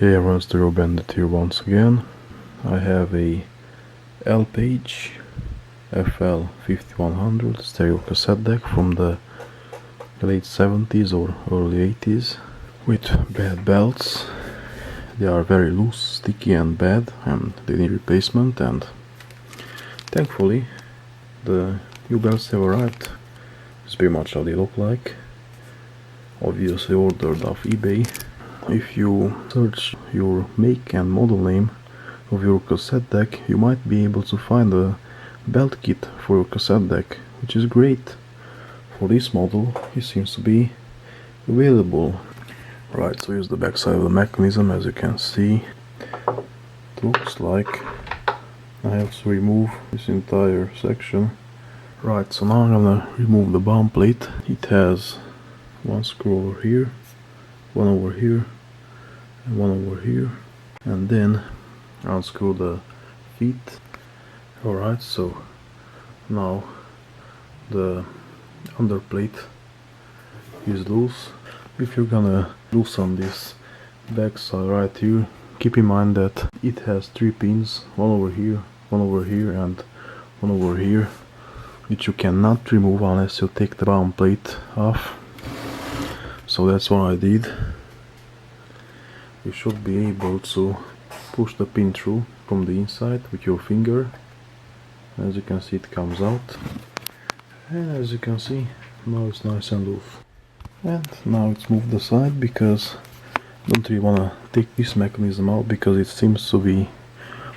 Hey everyone, it's the Eurobandit here once again. I have a Alpage FL-5100 stereo cassette deck from the late 70s or early 80s with bad belts. They are very loose, sticky and bad, and they need replacement, and thankfully the new belts have arrived. It's pretty much how they look like. Obviously ordered off eBay. If you search your make and model name of your cassette deck, you might be able to find a belt kit for your cassette deck, which is great. For this model, it seems to be available. Right, so here's the back side of the mechanism. As you can see, it looks like I have to remove this entire section. Right, so now I'm gonna remove the bottom plate. It has one screw over here, one over here, and one over here, and then unscrew the feet. Alright, so now the under plate is loose. If you're gonna loosen this back side right here, keep in mind that it has 3 pins, one over here, and one over here, which you cannot remove unless you take the bottom plate off. So that's what I did. You should be able to push the pin through from the inside with your finger. As you can see, it comes out, and as you can see, now it's nice and loose. And now it's moved aside because I don't really want to take this mechanism out because it seems to be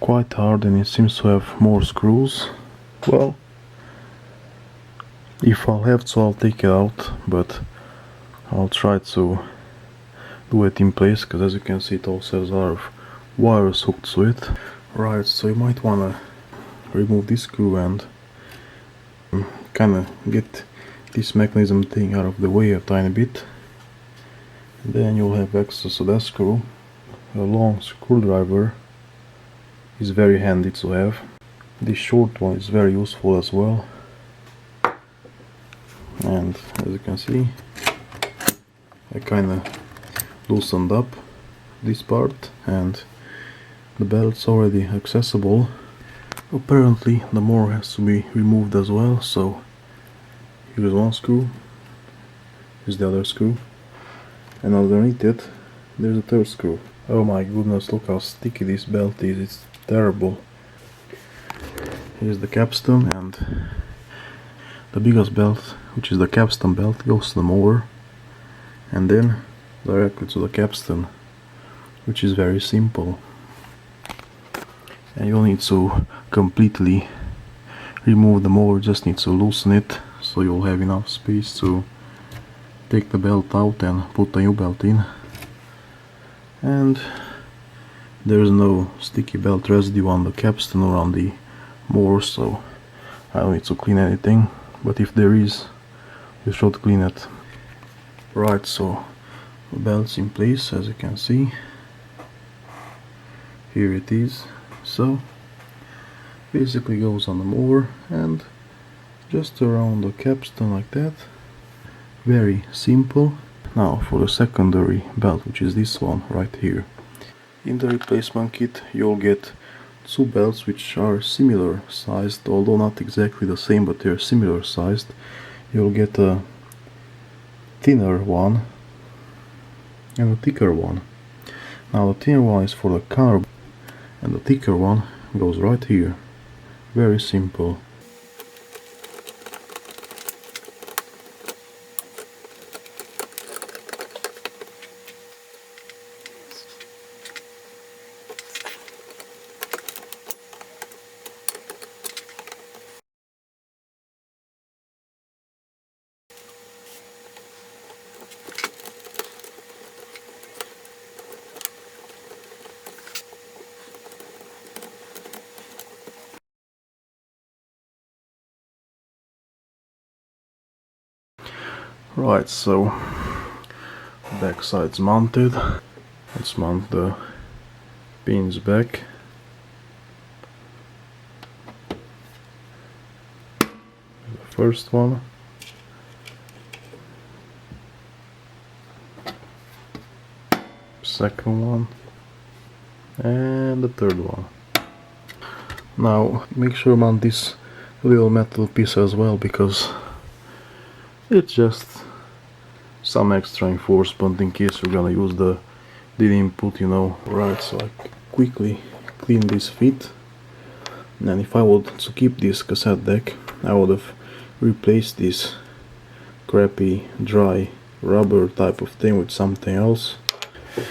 quite hard and it seems to have more screws. Well, if I'll have to, I'll take it out, but I'll try to do it in place, because as you can see, it also has a lot of wires hooked to it. Right, so you might want to remove this screw and kind of get this mechanism thing out of the way a tiny bit. Then you'll have access to that screw. A long screwdriver is very handy to have. This short one is very useful as well. And as you can see, I kind of loosened up this part and the belt's already accessible. Apparently the more has to be removed as well, so here's one screw, here's the other screw, and underneath it there's a third screw. Oh my goodness, look how sticky this belt is, it's terrible. Here's the capstan, and the biggest belt, which is the capstan belt, goes to the motor and then directly to the capstan, which is very simple. And you don't need to completely remove the motor, just need to loosen it so you'll have enough space to take the belt out and put the new belt in. And there's no sticky belt residue on the capstan or on the motor, so I don't need to clean anything, but if there is, you should clean it. Right, so the belt's in place, as you can see. Here it is. So basically goes on the motor and just around the capstan like that. Very simple. Now for the secondary belt, which is this one right here. In the replacement kit you'll get 2 belts which are similar sized, although not exactly the same, but they're similar sized. You'll get a thinner one and a thicker one. Now the thinner one is for the counter, and the thicker one goes right here. Very simple. Right, so back side's mounted. Let's mount the pins back. The first one. Second one. and the third one. Now make sure you mount this little metal piece as well, because it's just some extra reinforcement in case you're gonna use the input, you know. Right, so I quickly clean this fit, and if I would to keep this cassette deck, I would have replaced this crappy dry rubber type of thing with something else.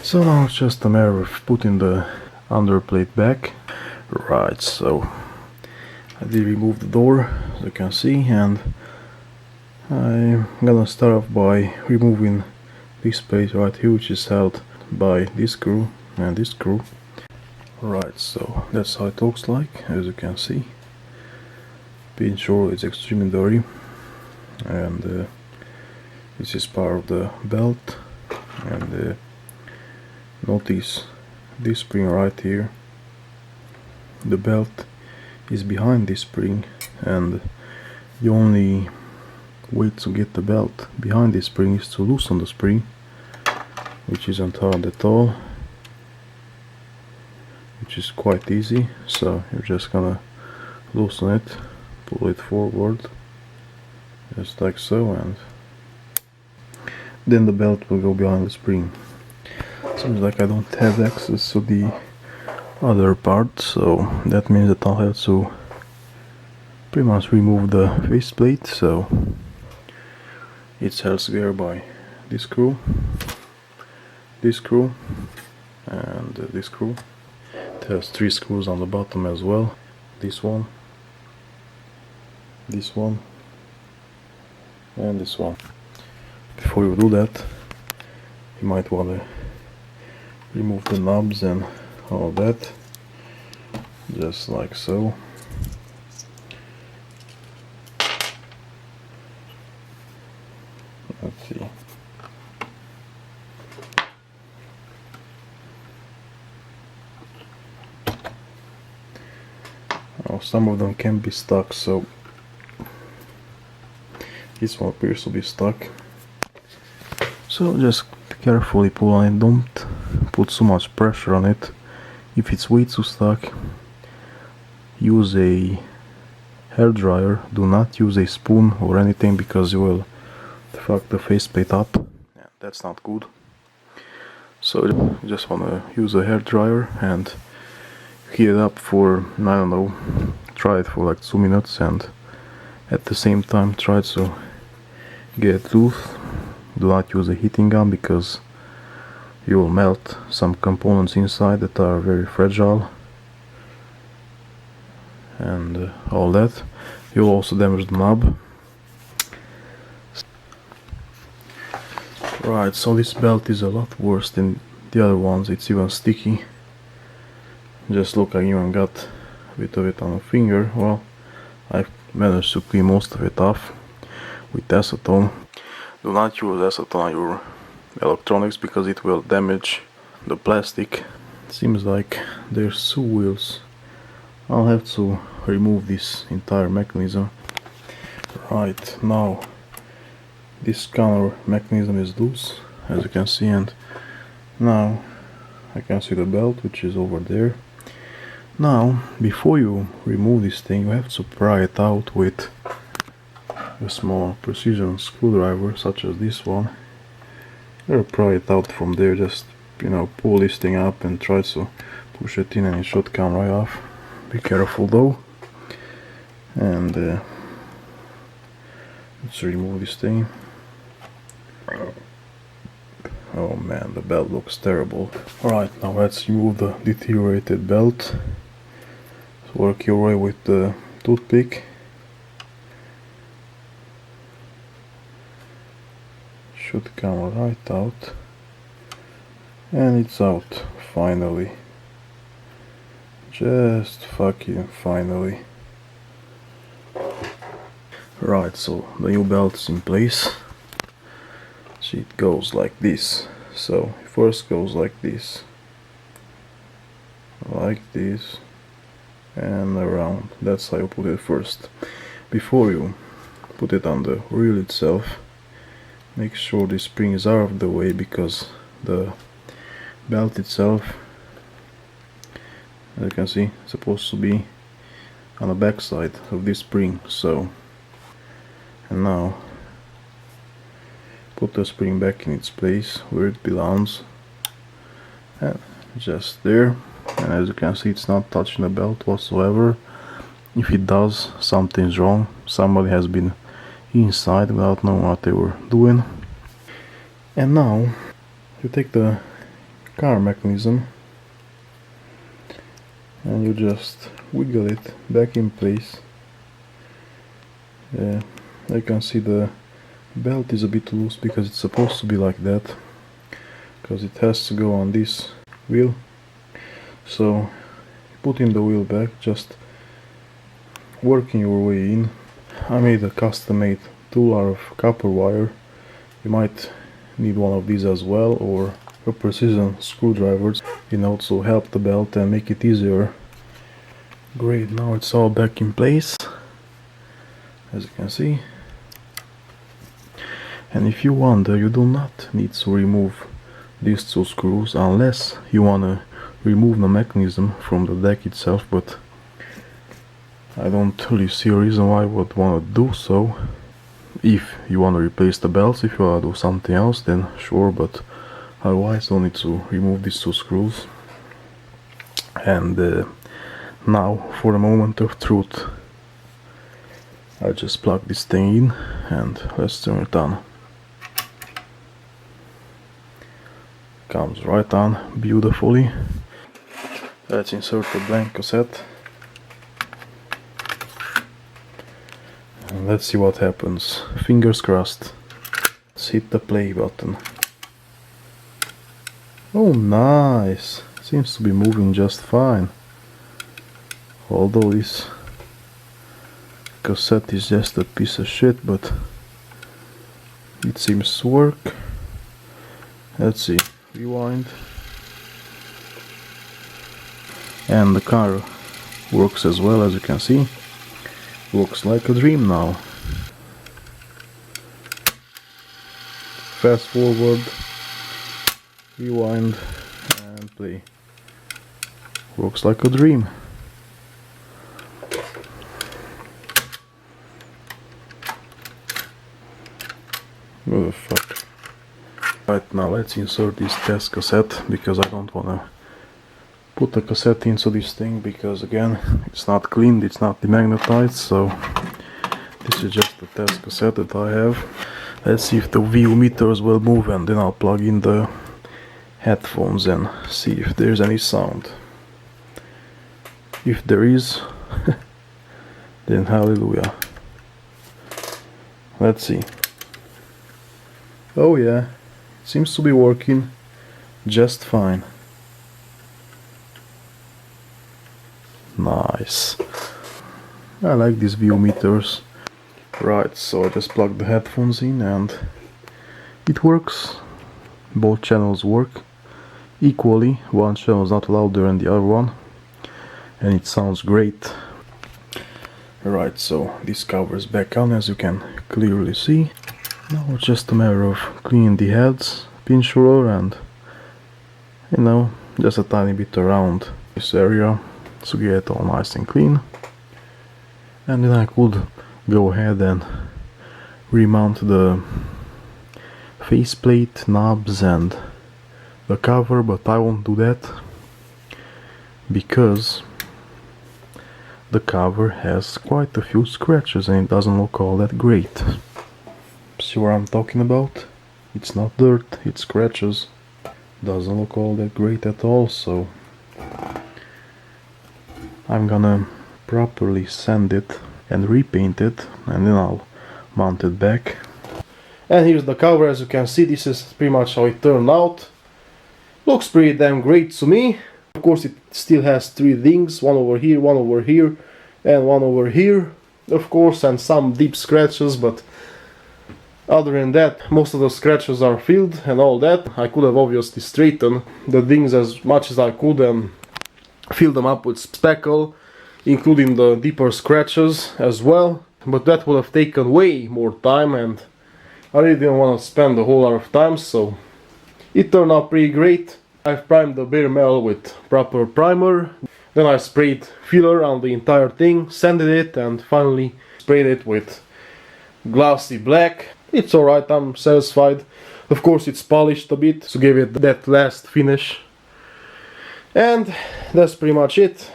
So now it's just a matter of putting the underplate back. Right, so I did remove the door, as you can see, and I'm gonna start off by removing this plate right here, which is held by this screw and this screw. Right, so that's how it looks like, as you can see. Being sure it's extremely dirty, and this is part of the belt, and notice this spring right here. The belt is behind this spring, and the only way to get the belt behind this spring is to loosen the spring, which isn't hard at all, which is quite easy. So you're just gonna loosen it, pull it forward, just like so, and then the belt will go behind the spring. Seems like I don't have access to the other part, so that means that I'll have to pretty much remove the faceplate. So it's held together by this screw, and this screw. It has 3 screws on the bottom as well. This one, and this one. Before you do that, you might want to remove the knobs and all that, just like so. Let's see. Oh, some of them can be stuck, so this one appears to be stuck. So just carefully pull on it, don't put so much pressure on it. If it's way too stuck, use a hair dryer. Do not use a spoon or anything, because you will fuck the faceplate up. Yeah, that's not good. So you just want to use a hair dryer and heat it up for, I don't know, try it for like 2 minutes, and at the same time try to get it loose. Do not use a heating gun, because you will melt some components inside that are very fragile, and all that. You'll also damage the knob. Right, so this belt is a lot worse than the other ones. It's even sticky. Just look, I even got a bit of it on a finger. Well, I managed to clean most of it off with acetone. Do not use acetone on your electronics, because it will damage the plastic. Seems like there's 2 wheels. I'll have to remove this entire mechanism. Right, now this counter mechanism is loose, as you can see, and now I can see the belt, which is over there. Now, before you remove this thing, you have to pry it out with a small precision screwdriver, such as this one. Or pry it out from there. Just, you know, pull this thing up and try to push it in, and it should come right off. Be careful though. And let's remove this thing. Oh man, the belt looks terrible. Alright, now let's remove the deteriorated belt. So work your way with the toothpick. Should come right out, and it's out finally. Just fucking finally. Right, so the new belt is in place. See, it goes like this. So it first goes like this, and around. That's how you put it first. Before you put it on the reel itself, make sure the springs are out of the way, because the belt itself As you can see, it's supposed to be on the back side of this spring. So, and now put the spring back in its place where it belongs, and just there. And as you can see, it's not touching the belt whatsoever. If it does, something's wrong. Somebody has been inside without knowing what they were doing. And now you take the car mechanism and you just wiggle it back in place. You can see the belt is a bit loose because it's supposed to be like that, because it has to go on this wheel. So putting the wheel back, just working your way in. I made a custom-made tool out of copper wire. You might need one of these as well, or a precision screwdriver. It also help the belt and make it easier. Great, now it's all back in place, as you can see. And if you want, you do not need to remove these two screws unless you want to remove the mechanism from the deck itself, but I don't really see a reason why I would want to do so. If you want to replace the belts, if you want to do something else, then sure, but otherwise don't need to remove these two screws. And now for the moment of truth, I just plug this thing in and let's turn it on. Comes right on beautifully. Let's insert the blank cassette and let's see what happens. Fingers crossed. Let's hit the play button. Oh, nice! Seems to be moving just fine. Although this cassette is just a piece of shit, but it seems to work. Let's see. Rewind. And the car works as well, as you can see. Looks like a dream now. Fast forward, rewind, and play. Works like a dream. What the fuck? Right, now let's insert this test cassette, because I don't wanna put the cassette into this thing, because again, it's not cleaned, it's not demagnetized, so this is just the test cassette that I have. Let's see if the VU meters will move, and then I'll plug in the headphones and see if there's any sound. If there is, then hallelujah. Let's see. Oh yeah, seems to be working just fine. Nice. I like these VU meters. Right, so I just plugged the headphones in and it works. Both channels work equally. One channel is not louder than the other one, and it sounds great. Right, so this cover is back on, as you can clearly see. Now it's just a matter of cleaning the heads, pinch roller, and you know, just a tiny bit around this area to get it all nice and clean. And then I could go ahead and remount the faceplate, knobs and the cover, but I won't do that because the cover has quite a few scratches and it doesn't look all that great. See what I'm talking about? It's not dirt, it's scratches. Doesn't look all that great at all, so I'm gonna properly sand it and repaint it, and then I'll mount it back. And here's the cover. As you can see, this is pretty much how it turned out. Looks pretty damn great to me. Of course, it still has three dings, one over here, one over here, and one over here, of course, and some deep scratches, but other than that, most of the scratches are filled and all that. I could have obviously straightened the dings as much as I could and fill them up with spackle, including the deeper scratches as well, but that would have taken way more time and I really didn't want to spend a whole lot of time, so it turned out pretty great. I've primed the bare metal with proper primer. Then I sprayed filler on the entire thing, sanded it, and finally sprayed it with glossy black. It's alright, I'm satisfied. Of course it's polished a bit to give it that last finish. And that's pretty much it.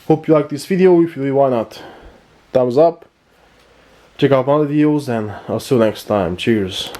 Hope you like this video. If you do, why not? Thumbs up. Check out my other videos and I'll see you next time. Cheers.